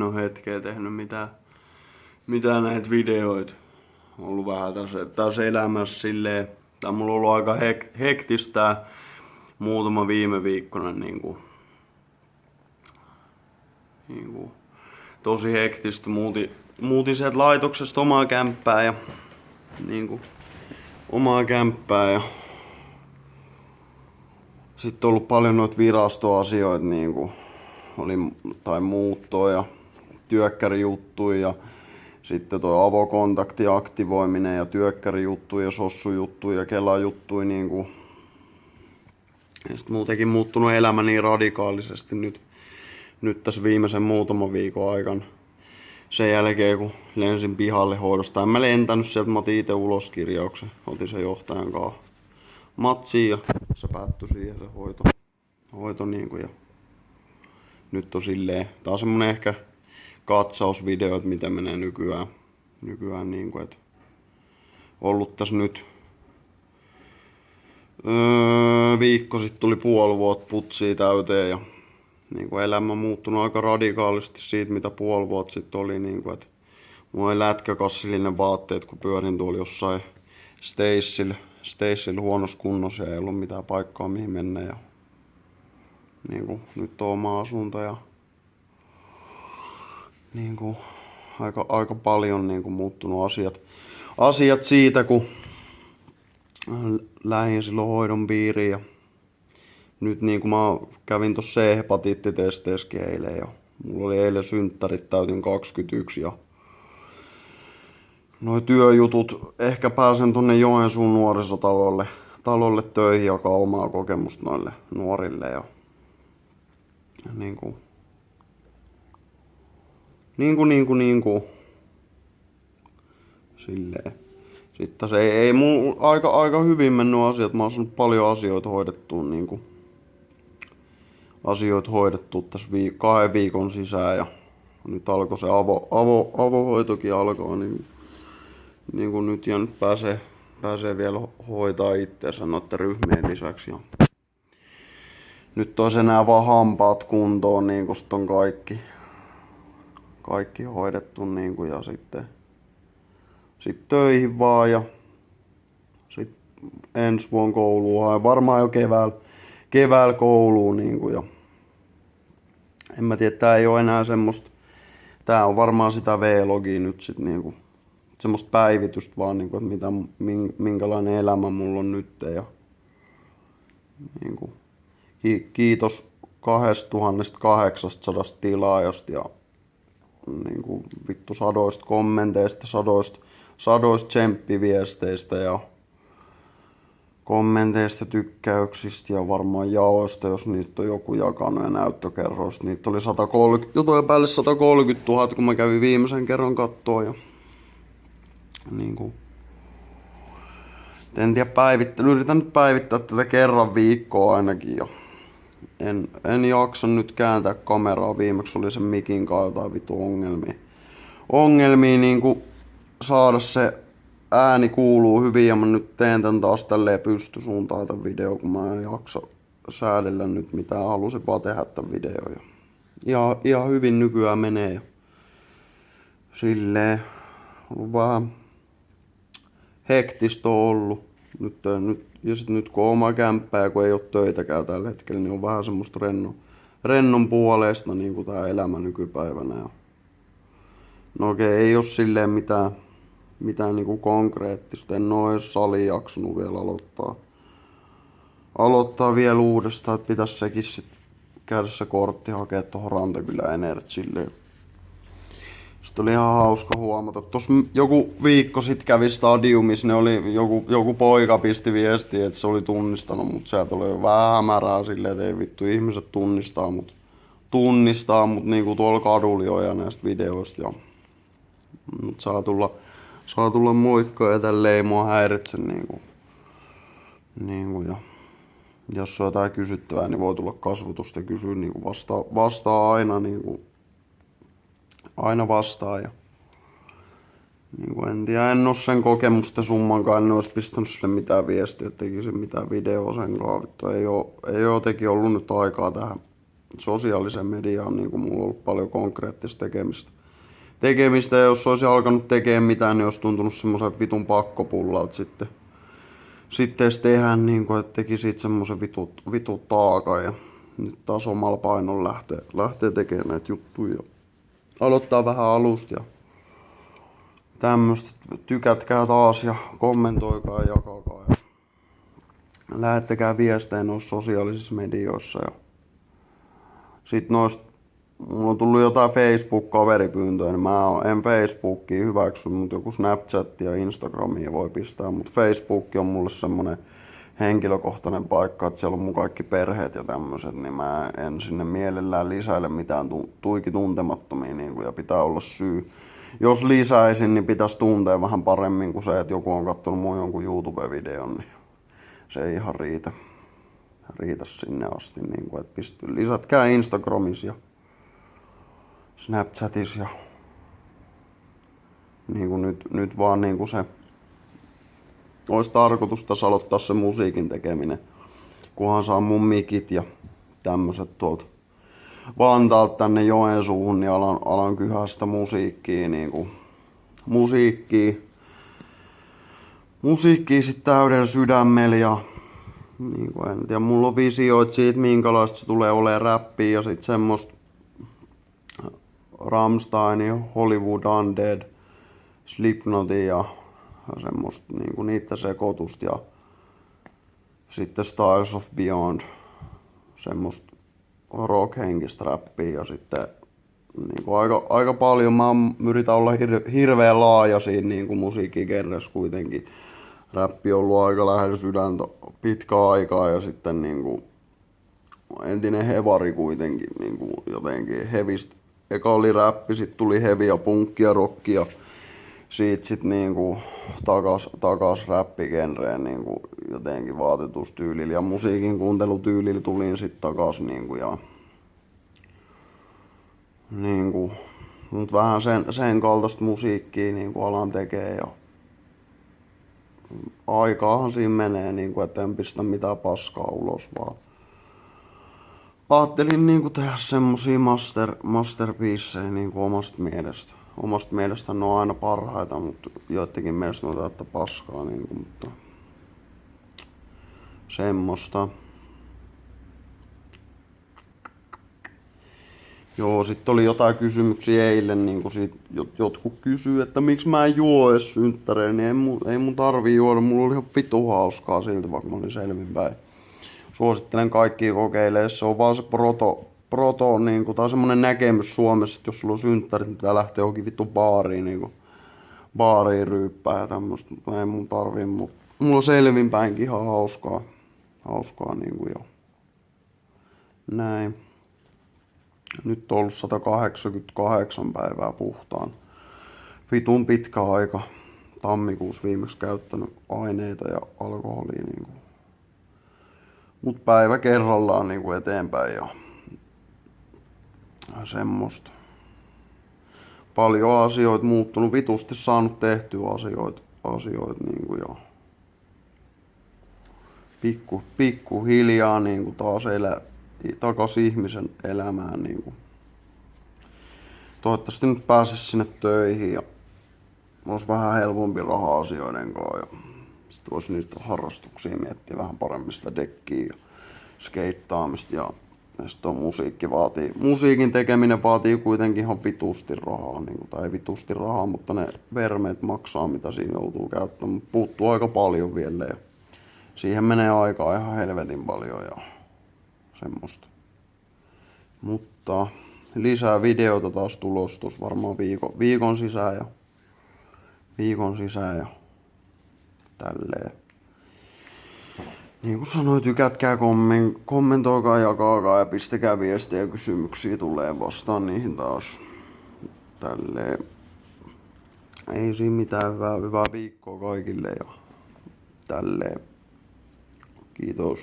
ole hetkeä tehnyt mitään näitä videoita. Ollut vähän tässä elämässä silleen, tää on mulla ollut aika hektistä muutama viime viikkona niinku tosi hektistä. Muutin sieltä laitoksesta omaa kämppää ja sitten on ollut paljon noita virastoasioita oli tai muuttoa ja työkkärijuttuja ja sitten toi avokontakti aktivoiminen ja työkkärijuttuja ja sossujuttuja ja kelajuttuja ja sitten muutenkin muuttunut elämä niin radikaalisesti nyt tässä viimeisen muutaman viikon aikana. Sen jälkeen kun lensin pihalle hoidosta, en mä lentänyt sieltä, mä otin itse ulos kirjauksen. Otin sen johtajan kanssa matsiin ja se päättyi siihen se hoito ja nyt on silleen, tää on semmonen ehkä katsausvideo, että miten menee nykyään että ollut tässä nyt viikko sitten tuli puoli vuotta putsia täyteen ja elämä muuttunut aika radikaalisti siitä mitä puoli vuotta sitten oli että mulla oli lätkäkassillinen vaatteet kun pyörin tuolla jossain Stacella huonossa kunnossa ja ei ollut mitään paikkaa mihin mennä ja nyt on oma asunto ja aika paljon muuttunut asiat siitä kun lähdin silloin hoidon piiriin ja nyt mä kävin tossa C-hepatiittitesteissäkin eilen ja mulla oli eilen synttärit, täytin 21 ja noi työjutut, ehkä pääsen tonne Joensuun nuorisotalolle töihin jakaa omaa kokemusta noille nuorille ja silleen. Sitten se ei mun aika hyvin mennyt asiat, mä oon saanut paljon asioita hoidettua tässä 2 viikon sisään ja nyt alkoi se avohoitokin alkaa niin nyt ja nyt pääsee vielä hoitaa itseensä noiden ryhmien lisäksi ja nyt olisi enää vaan hampaat kuntoon kun sit on kaikki hoidettu ja sitten töihin vaan ja sit ensi vuonna kouluun ja varmaan jo keväällä kouluun ja en mä tiedä, tää ei oo enää semmoista, tää on varmaan sitä V-logia nyt sit semmoista päivitystä vaan että minkälainen elämä mulla on nyt ja kiitos 2800 tilaajasta ja vittu sadoista kommenteista, sadoista tsemppiviesteistä ja kommenteista, tykkäyksistä ja varmaan jaoista, jos niitä on joku jakanut ja näyttökerroista. Niitä oli 130 000 kun mä kävin viimeisen kerran kattoo ja en tiedä yritän nyt päivittää tätä kerran viikkoa ainakin ja en jaksa nyt kääntää kameraa, viimeksi oli sen mikin kanssa jotain vitu ongelmia saada se ääni kuuluu hyvin ja mä nyt teen tän taas tälleen pystysuuntaan tän video, kun mä en jaksa säädellä nyt mitään, halusin vaan tehdä tän videon ja ihan hyvin nykyään menee ja silleen ollut vähän hektistä ollut nyt kun on oma kämppä ja kun ei oo töitäkään tällä hetkellä, niin on vähän semmoista rennon puolesta tää elämä nykypäivänä ja no okei, ei oo silleen mitään konkreettista, en oo edes salia jaksanut vielä aloittaa vielä uudestaan, että pitäis sekin sit käydä se kortti hakea tohon Rantakylän Energylle. Sitten oli ihan hauska huomata, että tossa joku viikko sit kävi Stadiumissa, ne oli joku poika pisti viestiä, että se oli tunnistanut, mut sieltä oli jo vähän hämärää silleen, että ei vittu ihmiset tunnistaa mut tuolla kadulla jo ja näistä videoista ja mut saa tulla moikkaa ja tälleen ei mua häiritse ja jos on jotain kysyttävää, niin voi tulla kasvotusta ja kysyä vastaa aina vastaa ja en tiedä, en oo sen kokemusten summankaan, en ois pistänyt sille mitään viestiä, että tekisin mitään videoa sen kanssa, ei oo jotenkin ollut nyt aikaa tähän sosiaalisen mediaan niinku mulla on ollut paljon konkreettista tekemistä, ja jos olisi alkanut tekemään mitään, niin olisi tuntunut semmoiselta vitun pakkopullalta sitten edes tehdä niinku, että teki siitä semmoisen vitun taakan, ja nyt taas omalla painolla lähtee tekemään näitä juttuja. Aloittaa vähän alusta ja tämmöstä. Tykätkää taas ja kommentoikaa ja jakakaa. Ja lähettäkää viestejä noissa sosiaalisissa medioissa. Ja sit noista, mulla on tullut jotain Facebook-kaveripyyntöjä, niin mä en Facebookia hyväksy, mutta joku Snapchat ja Instagramia voi pistää. Mutta Facebook on mulle semmonen henkilökohtainen paikka, että siellä on mun kaikki perheet ja tämmöset, niin mä en sinne mielellään lisäile mitään tuiki tuntemattomia niinku, ja pitää olla syy. Jos lisäisin, niin pitäisi tuntea vähän paremmin kuin se, että joku on kattonut mun jonkun YouTube-videon, niin se ei ihan riitä sinne asti. Niin kuin, että lisätkää Instagramissa ja Snapchatissa ja niin kuin nyt vaan niin kuin se olisi tarkoitus tässä aloittaa se musiikin tekeminen, kunhan saa mun mikit ja tämmöset tuolta Vantaalta tänne Joensuuhun, niin alan kyhästä musiikkia, niinku, musiikkia sit täydellä sydämellä, ja niinku, en tiedä, mulla on visioit siitä, minkälaista se tulee olemaan räppiä, ja sit semmoista Rammstein, Hollywood Undead, Slipknotia ja semmoista niinku niitä sekoitusta, ja sitten Styles of Beyond, semmoista rock-henkistä räppiä, ja sitten niinku aika paljon mä yritän olla hirveän laaja siinä niinku musiikkigenressä kuitenkin. Räppi on ollut aika lähellä sydäntä pitkään aikaa, ja sitten niinku entinen hevari kuitenkin niinku jotenkin hevistä. Eka oli räppi, sit tuli heavy ja punkki ja rock, ja siitä sit niinku takas räppigenreen niinku jotenkin vaatetustyylillä ja musiikin kuuntelutyylillä tulin sit takas niinku, ja niinku mut vähän sen kaltaista musiikkia niinku alan tekee, ja aikaahan siinä menee niinku, et en pistä mitään paskaa ulos, vaan ajattelin niinku tehdä semmosia masterpiecejä niinku omasta mielestä ne on aina parhaita, mutta joidenkin mielestä ne on täyttä paskaa niinku, mutta semmoista. Joo, sit oli jotain kysymyksiä eilen, niinku siitä jotkut kysyy, että miksi mä en juo edes synttäreen, niin ei mun tarvii juoda, mulla oli ihan vitu hauskaa silti, vaikka mä olin selvinpäin. Suosittelen kaikkia kokeilemaan, se on vaan se proto niinku, tai semmonen näkemys Suomessa, että jos sulla on synttärit, niin pitää lähteä johonkin vittu baariin, niinku, baariin ryyppää ja tämmöstä, mutta ei mun tarvii, mulla on selvinpäinkin ihan hauskaa niinku, jo. Näin. Nyt on ollut 188 päivää puhtaan. Vitun pitkä aika. Tammikuussa viimeksi käyttänyt aineita ja alkoholia niinku. Mut päivä kerrallaan niinku eteenpäin ja semmoista. Paljon asioita muuttunut, vitusti saanut tehtyä asioita niinku, ja pikku hiljaa niinku taas takas ihmisen elämään niinku. Toivottavasti nyt pääsis sinne töihin ja olisi vähän helpompi raha-asioiden kanssa, ja sit vois niistä harrastuksia miettiä vähän paremmin, sitä dekkiä ja skeittaamista, ja sit on musiikin tekeminen vaatii kuitenkin ihan vitusti rahaa, niinku, tai ei vitusti rahaa, mutta ne vermeet maksaa mitä siinä joutuu käyttämään, mutta puuttuu aika paljon vielä, ja siihen menee aikaa ihan helvetin paljon ja semmoista. Mutta lisää videoita taas tulossa tuossa varmaan viikon sisään ja tälleen. Niin kuin sanoin, tykätkää, kommentoikaa, jakaakaa ja pistäkää viestejä ja kysymyksiä, tulee vastaan niihin taas. Tälleen. Ei siinä mitään, hyvää viikkoa kaikille ja tälleen. Kiitos.